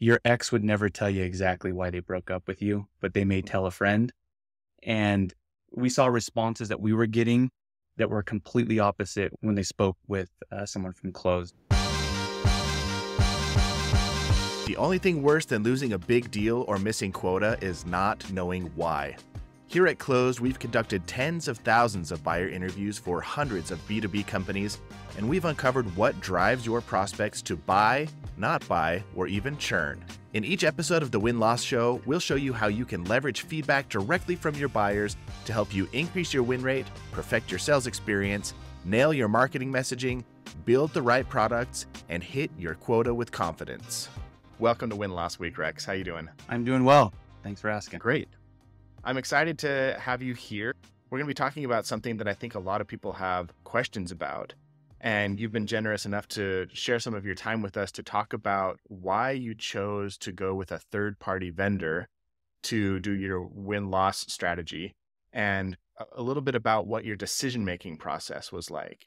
Your ex would never tell you exactly why they broke up with you, but they may tell a friend. And we saw responses that we were getting that were completely opposite when they spoke with someone from Closed. The only thing worse than losing a big deal or missing quota is not knowing why. Here at Closed, we've conducted tens of thousands of buyer interviews for hundreds of B2B companies, and we've uncovered what drives your prospects to buy, not buy, or even churn. In each episode of the Win-Loss Show, we'll show you how you can leverage feedback directly from your buyers to help you increase your win rate, perfect your sales experience, nail your marketing messaging, build the right products, and hit your quota with confidence. Welcome to Win-Loss Week, Rex. How you doing? I'm doing well. Thanks for asking. Great. I'm excited to have you here. We're going to be talking about something that I think a lot of people have questions about. And you've been generous enough to share some of your time with us to talk about why you chose to go with a third-party vendor to do your win-loss strategy, and a little bit about what your decision-making process was like.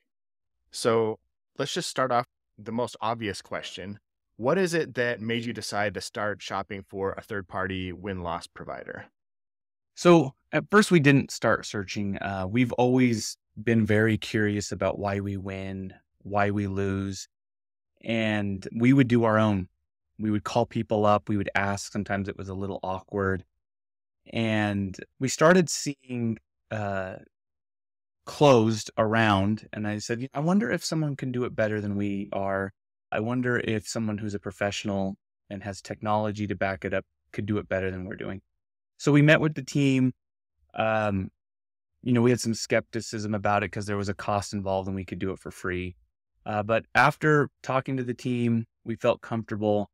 So let's just start off the most obvious question. What is it that made you decide to start shopping for a third-party win-loss provider? So at first, we didn't start searching. We've always been very curious about why we win, why we lose, and we would do our own. We would call people up. We would ask. Sometimes it was a little awkward. And we started seeing Closed around. And I said, I wonder if someone can do it better than we are. I wonder if someone who's a professional and has technology to back it up could do it better than we're doing. So we met with the team. We had some skepticism about it because there was a cost involved and we could do it for free. But after talking to the team, we felt comfortable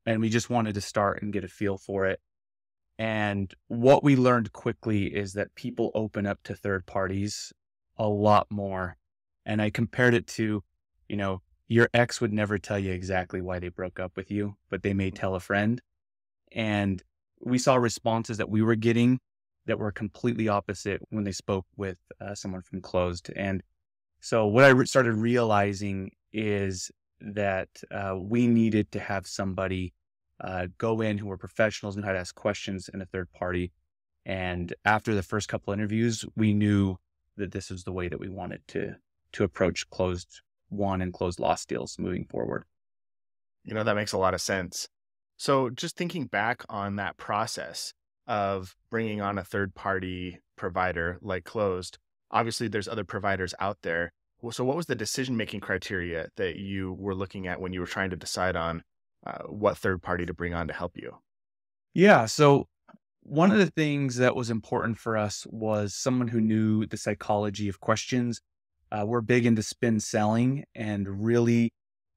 and we just wanted to start and get a feel for it. And what we learned quickly is that people open up to third parties a lot more. And I compared it to, your ex would never tell you exactly why they broke up with you, but they may tell a friend. And we saw responses that we were getting that were completely opposite when they spoke with someone from Closed. And so what I started realizing is that we needed to have somebody go in who were professionals and how to ask questions in a third party. And after the first couple interviews, we knew that this was the way that we wanted to approach Closed won and Closed lost deals moving forward. That makes a lot of sense. So just thinking back on that process of bringing on a third-party provider like Closed, obviously there's other providers out there. So what was the decision-making criteria that you were looking at when you were trying to decide on what third party to bring on to help you? Yeah. So one of the things that was important for us was someone who knew the psychology of questions. We're big into spin selling, and really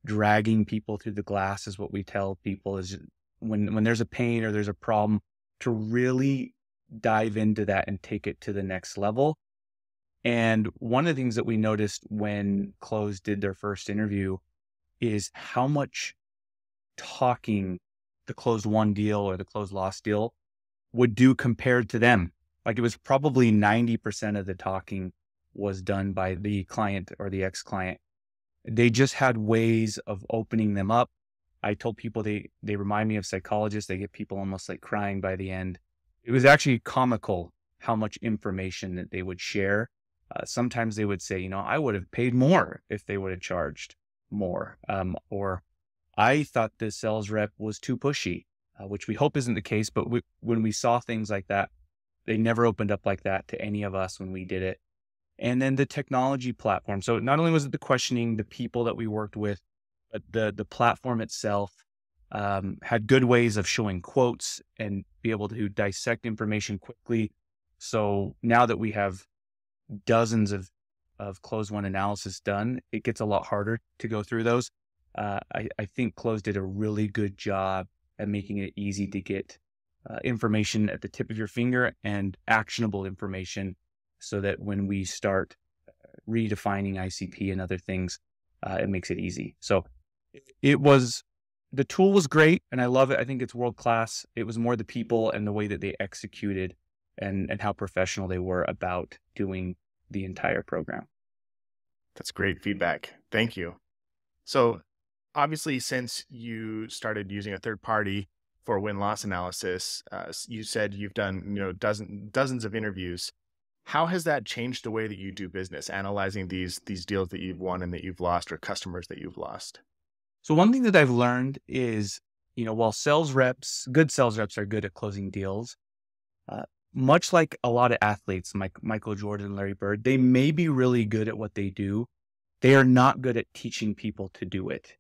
dragging people through the glass is what we tell people is when there's a pain or there's a problem, to really dive into that and take it to the next level. And one of the things that we noticed when Closed did their first interview is how much talking the Closed won deal or the Closed lost deal would do compared to them. Like it was probably 90% of the talking was done by the client or the ex-client. They just had ways of opening them up. I told people they remind me of psychologists. They get people almost like crying by the end. It was actually comical how much information that they would share. Sometimes they would say, I would have paid more if they would have charged more. Or I thought the sales rep was too pushy, which we hope isn't the case. But when we saw things like that, they never opened up like that to any of us when we did it. And then the technology platform. So not only was it the questioning, the people that we worked with, but the platform itself had good ways of showing quotes and be able to dissect information quickly. So now that we have dozens of Closed won analysis done, it gets a lot harder to go through those. I think Closed did a really good job at making it easy to get information at the tip of your finger and actionable information, so that when we start redefining ICP and other things, it makes it easy. So the tool was great and I love it. I think it's world-class. It was more the people and the way that they executed and how professional they were about doing the entire program. That's great feedback. Thank you. So obviously, since you started using a third party for win-loss analysis, you said you've done, dozens of interviews. How has that changed the way that you do business, analyzing these deals that you've won and that you've lost, or customers that you've lost? So one thing that I've learned is, while good sales reps are good at closing deals, uh, much like a lot of athletes, Michael Jordan, Larry Bird, they may be really good at what they do. They are not good at teaching people to do it.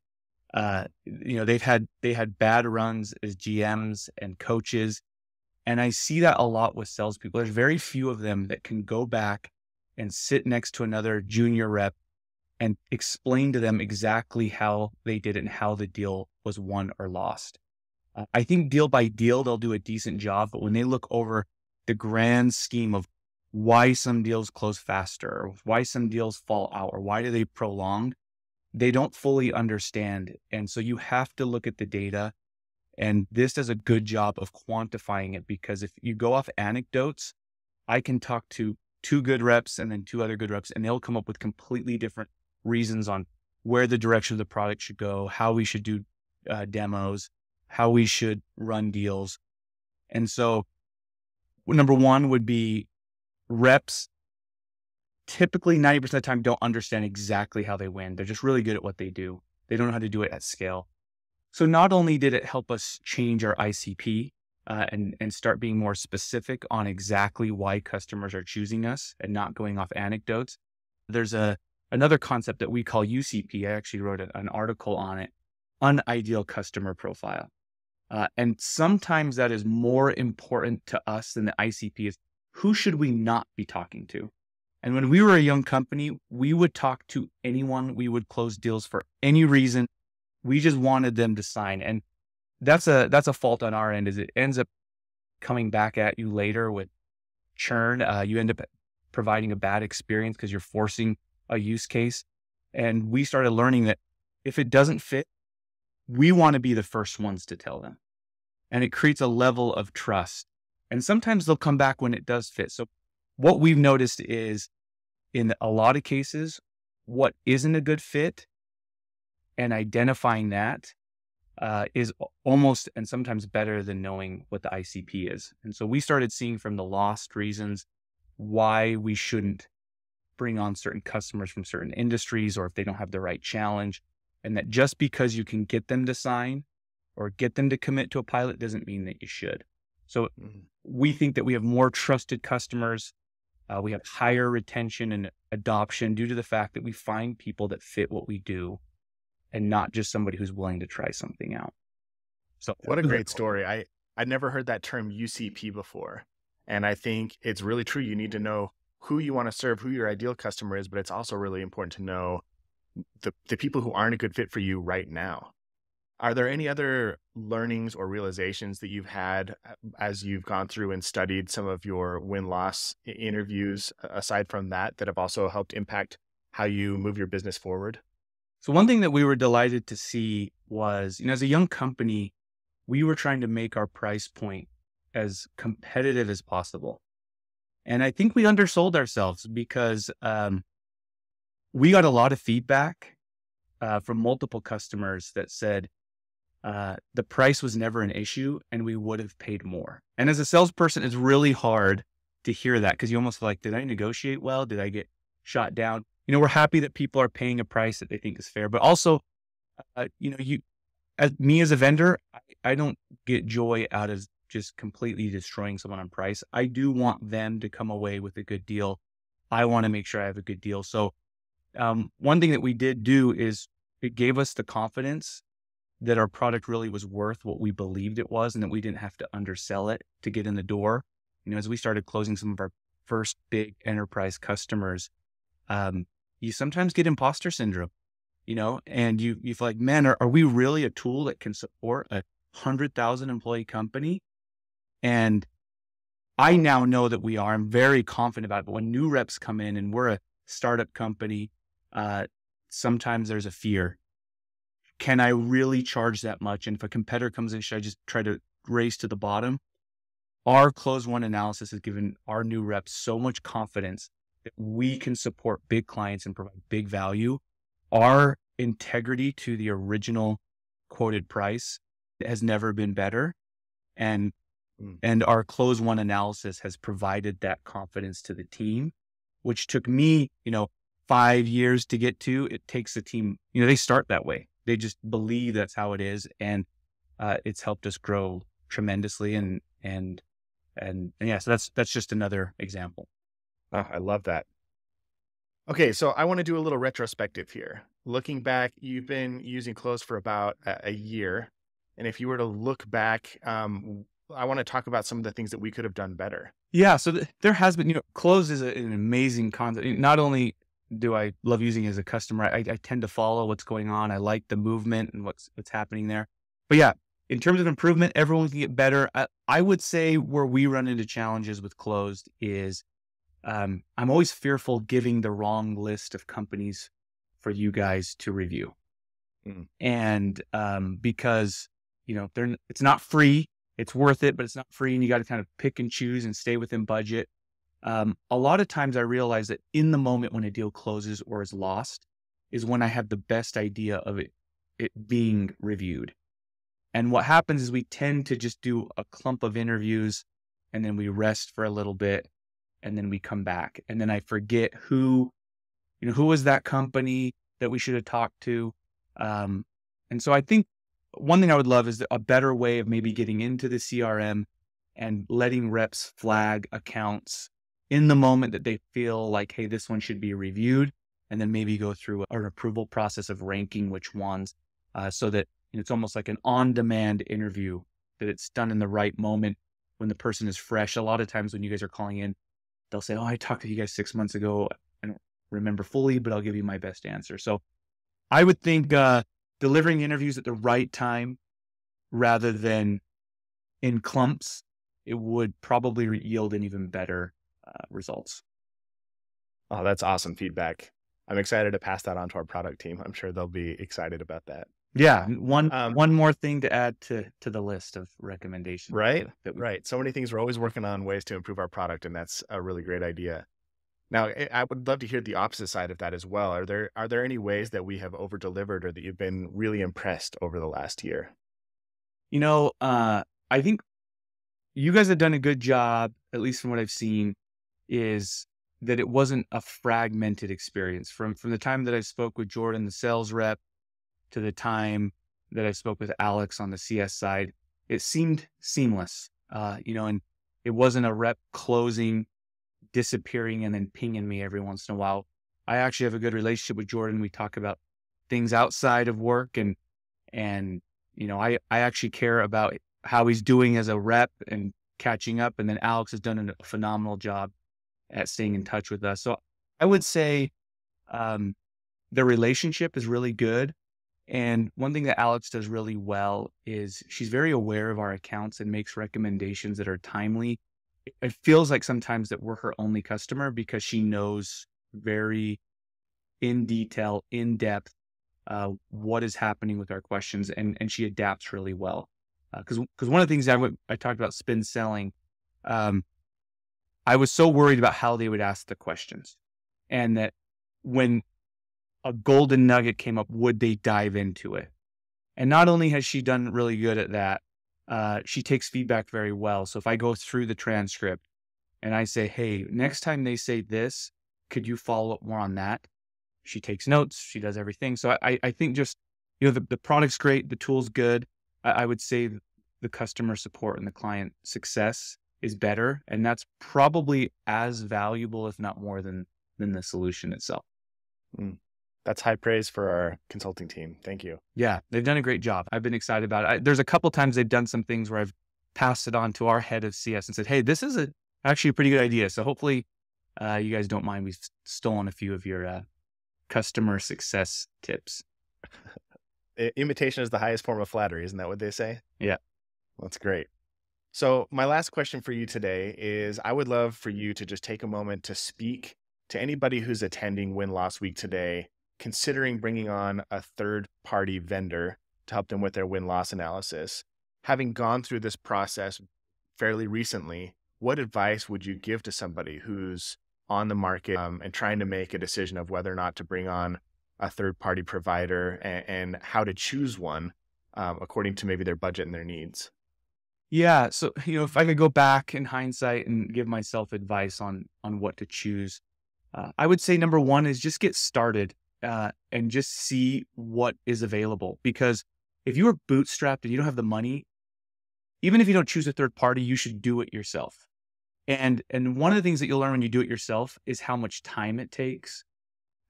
They had bad runs as GMs and coaches, and I see that a lot with salespeople. There's very few of them that can go back and sit next to another junior rep and explain to them exactly how they did it and how the deal was won or lost. I think deal by deal, they'll do a decent job, but when they look over the grand scheme of why some deals close faster, or why some deals fall out, or why do they prolong, they don't fully understand. And so you have to look at the data, and this does a good job of quantifying it, because if you go off anecdotes, I can talk to two good reps and then two other good reps, and they'll come up with completely different reasons on where the direction of the product should go, how we should do demos, how we should run deals. And so number one would be reps typically 90% of the time don't understand exactly how they win. They're just really good at what they do. They don't know how to do it at scale. So not only did it help us change our ICP and start being more specific on exactly why customers are choosing us and not going off anecdotes, there's another concept that we call UCP. I actually wrote an article on it, unideal customer profile. And sometimes that is more important to us than the ICP is. Who should we not be talking to? And when we were a young company, we would talk to anyone. We would close deals for any reason. We just wanted them to sign. And that's a fault on our end, is it ends up coming back at you later with churn. You end up providing a bad experience because you're forcing a use case. And we started learning that if it doesn't fit, we want to be the first ones to tell them. And it creates a level of trust. And sometimes they'll come back when it does fit. So what we've noticed is, in a lot of cases, what isn't a good fit and identifying that is almost and sometimes better than knowing what the ICP is. And so we started seeing from the lost reasons why we shouldn't bring on certain customers from certain industries, or if they don't have the right challenge, and that just because you can get them to sign or get them to commit to a pilot doesn't mean that you should. So we think that we have more trusted customers. We have higher retention and adoption due to the fact that we find people that fit what we do and not just somebody who's willing to try something out. So what a great story. I'd never heard that term UCP before. And I think it's really true. You need to know who you want to serve, who your ideal customer is, but it's also really important to know the people who aren't a good fit for you right now. Are there any other learnings or realizations that you've had as you've gone through and studied some of your win-loss interviews, aside from that have also helped impact how you move your business forward? So one thing that we were delighted to see was, as a young company, we were trying to make our price point as competitive as possible. And I think we undersold ourselves because we got a lot of feedback from multiple customers that said the price was never an issue and we would have paid more. And as a salesperson, it's really hard to hear that, because you almost feel like, did I negotiate well? Did I get shot down? We're happy that people are paying a price that they think is fair, but also, as a vendor, I don't get joy out of just completely destroying someone on price. I do want them to come away with a good deal. I want to make sure I have a good deal. So one thing that we did do is it gave us the confidence that our product really was worth what we believed it was, and that we didn't have to undersell it to get in the door. As we started closing some of our first big enterprise customers, you sometimes get imposter syndrome, and you feel like, man, are we really a tool that can support a 100,000 employee company? And I now know that we are. I'm very confident about it. But when new reps come in and we're a startup company, sometimes there's a fear. Can I really charge that much? And if a competitor comes in, should I just try to race to the bottom? Our close one analysis has given our new reps so much confidence that we can support big clients and provide big value. Our integrity to the original quoted price has never been better. And Mm. and our close one analysis has provided that confidence to the team, which took me, 5 years to get to. It takes the team, they start that way. They just believe that's how it is. And it's helped us grow tremendously. And yeah, so that's just another example. Oh, I love that. Okay, so I want to do a little retrospective here. Looking back, you've been using Close for about a year. And if you were to look back, I want to talk about some of the things that we could have done better. Yeah. So there has been, Close is an amazing concept. Not only do I love using it as a customer, I tend to follow what's going on. I like the movement and what's happening there. But yeah, in terms of improvement, everyone can get better. I would say where we run into challenges with Closed is I'm always fearful giving the wrong list of companies for you guys to review. Mm. And because, it's not free, it's worth it, but it's not free. And you got to kind of pick and choose and stay within budget. A lot of times I realize that in the moment when a deal closes or is lost is when I have the best idea of it being reviewed. And what happens is we tend to just do a clump of interviews and then we rest for a little bit and then we come back. And then I forget who was that company that we should have talked to. And so I think one thing I would love is a better way of maybe getting into the CRM and letting reps flag accounts in the moment that they feel like, hey, this one should be reviewed, and then maybe go through an approval process of ranking which ones, so that it's almost like an on-demand interview, that it's done in the right moment when the person is fresh. A lot of times when you guys are calling in, they'll say, oh, I talked to you guys 6 months ago. I don't remember fully, but I'll give you my best answer. So I would think delivering interviews at the right time rather than in clumps, it would probably yield an even better results. Oh, that's awesome feedback. I'm excited to pass that on to our product team. I'm sure they'll be excited about that. Yeah. One more thing to add to the list of recommendations. Right. Right. So many things. We're always working on ways to improve our product, and that's a really great idea. Now, I would love to hear the opposite side of that as well. Are there any ways that we have over delivered or that you've been really impressed over the last year? I think you guys have done a good job, at least from what I've seen, is that it wasn't a fragmented experience from the time that I spoke with Jordan, the sales rep, to the time that I spoke with Alex on the CS side. It seemed seamless, and it wasn't a rep closing, disappearing, and then pinging me every once in a while. I actually have a good relationship with Jordan. We talk about things outside of work, and I actually care about how he's doing as a rep and catching up. And then Alex has done a phenomenal job at staying in touch with us. So I would say the relationship is really good. And one thing that Alex does really well is she's very aware of our accounts and makes recommendations that are timely. It feels like sometimes that we're her only customer because she knows very in detail, in depth, what is happening with our questions, and she adapts really well. Because one of the things I talked about spin selling, I was so worried about how they would ask the questions, and that when a golden nugget came up, would they dive into it? And not only has she done really good at that, she takes feedback very well. So if I go through the transcript and I say, hey, next time they say this, could you follow up more on that? She takes notes. She does everything. So I think just, the product's great. The tool's good. I would say the customer support and the client success is better. And that's probably as valuable, if not more than the solution itself. That's high praise for our consulting team. Thank you. Yeah, they've done a great job. I've been excited about it. There's a couple times they've done some things where I've passed it on to our head of CS and said, hey, this is actually a pretty good idea. So hopefully you guys don't mind. We've stolen a few of your customer success tips. Imitation is the highest form of flattery. Isn't that what they say? Yeah. That's great. So my last question for you today is, I would love for you to just take a moment to speak to anybody who's attending Win-Loss Week today, considering bringing on a third-party vendor to help them with their win-loss analysis. Having gone through this process fairly recently, what advice would you give to somebody who's on the market and trying to make a decision of whether or not to bring on a third-party provider and how to choose one according to maybe their budget and their needs? Yeah. So, if I could go back in hindsight and give myself advice on what to choose, I would say number one is just get started and just see what is available. Because if you are bootstrapped and you don't have the money, even if you don't choose a third party, you should do it yourself. And one of the things that you'll learn when you do it yourself is how much time it takes,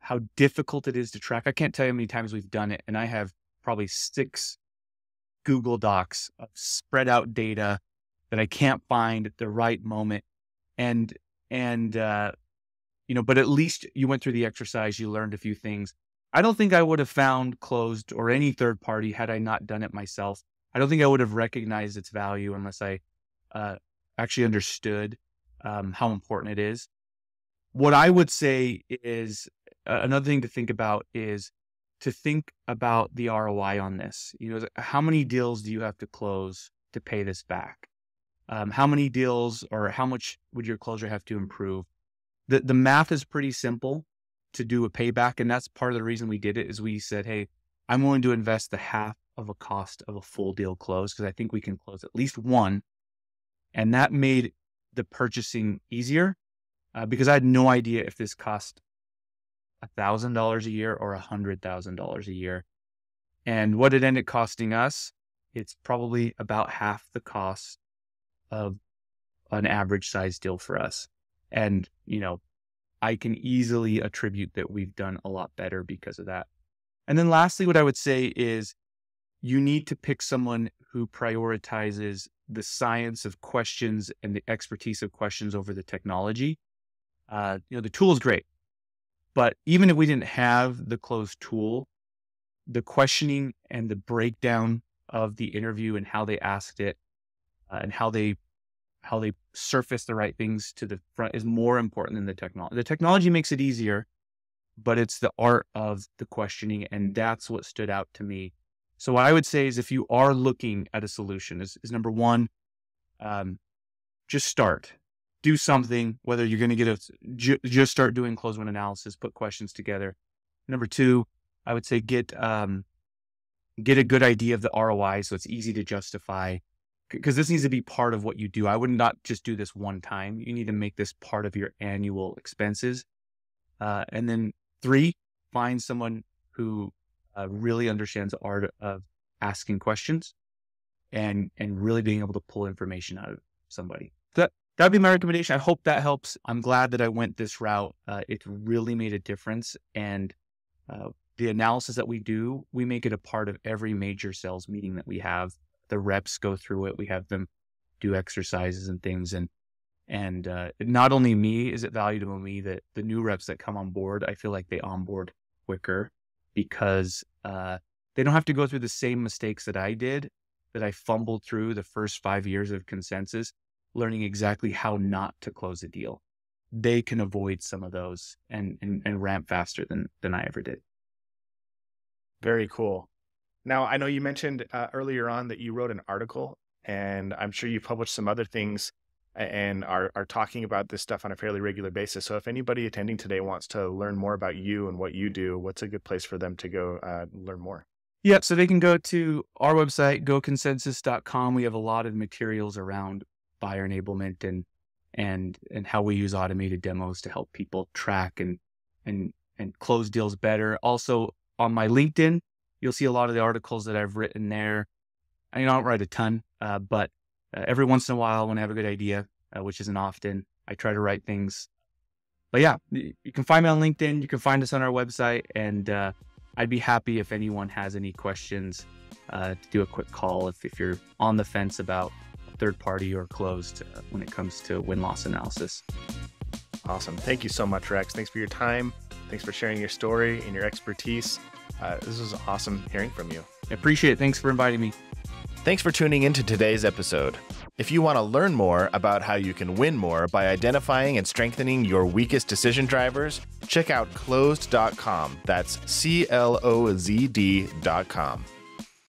how difficult it is to track. I can't tell you how many times we've done it, and I have probably 6 Google Docs of spread out data that I can't find at the right moment. And but at least you went through the exercise, you learned a few things. I don't think I would have found Closed or any third party had I not done it myself. I don't think I would have recognized its value unless I actually understood how important it is. What I would say is another thing to think about is to think about the ROI on this. How many deals do you have to close to pay this back? How many deals or how much would your closure have to improve? The math is pretty simple to do a payback. And that's part of the reason we did it is we said, hey, I'm willing to invest the half of a cost of a full deal close because I think we can close at least one. And that made the purchasing easier because I had no idea if this cost $1,000 a year or $100,000 a year. And what it ended costing us, it's probably about half the cost of an average size deal for us. And, I can easily attribute that we've done a lot better because of that. And then lastly, what I would say is you need to pick someone who prioritizes the science of questions and the expertise of questions over the technology. The tool is great, but even if we didn't have the Closed tool, the questioning and the breakdown of the interview and how they asked it and how they surface the right things to the front is more important than the technology. The technology makes it easier, but it's the art of the questioning. And that's what stood out to me. So what I would say is if you are looking at a solution is number one, just start, do something, whether you're going to just start doing closed win analysis, put questions together. Number two, I would say get a good idea of the ROI. So it's easy to justify because this needs to be part of what you do. I would not just do this one time. You need to make this part of your annual expenses. And then 3, find someone who really understands the art of asking questions and really being able to pull information out of somebody. That'd be my recommendation. I hope that helps. I'm glad that I went this route. It really made a difference. And the analysis that we do, we make it a part of every major sales meeting that we have. The reps go through it. We have them do exercises and things. And not only me is it valuable to me that the new reps that come on board, I feel like they onboard quicker because they don't have to go through the same mistakes that I did, that I fumbled through the first 5 years of Consensus, learning exactly how not to close a deal. They can avoid some of those and ramp faster than I ever did. Very cool. Now, I know you mentioned earlier on that you wrote an article, and I'm sure you published some other things and are talking about this stuff on a fairly regular basis. So if anybody attending today wants to learn more about you and what you do, what's a good place for them to go learn more? Yeah, so they can go to our website, goconsensus.com. We have a lot of materials around buyer enablement and how we use automated demos to help people track and close deals better. Also on my LinkedIn, you'll see a lot of the articles that I've written there. I don't write a ton, but every once in a while when I have a good idea, which isn't often, I try to write things. But yeah, you can find me on LinkedIn. You can find us on our website. And I'd be happy if anyone has any questions to do a quick call if you're on the fence about third party or closed when it comes to win-loss analysis. Awesome. Thank you so much, Rex. Thanks for your time. Thanks for sharing your story and your expertise. This was awesome hearing from you. I appreciate it. Thanks for inviting me. Thanks for tuning into today's episode. If you want to learn more about how you can win more by identifying and strengthening your weakest decision drivers, check out closed.com. That's CLOZD.com.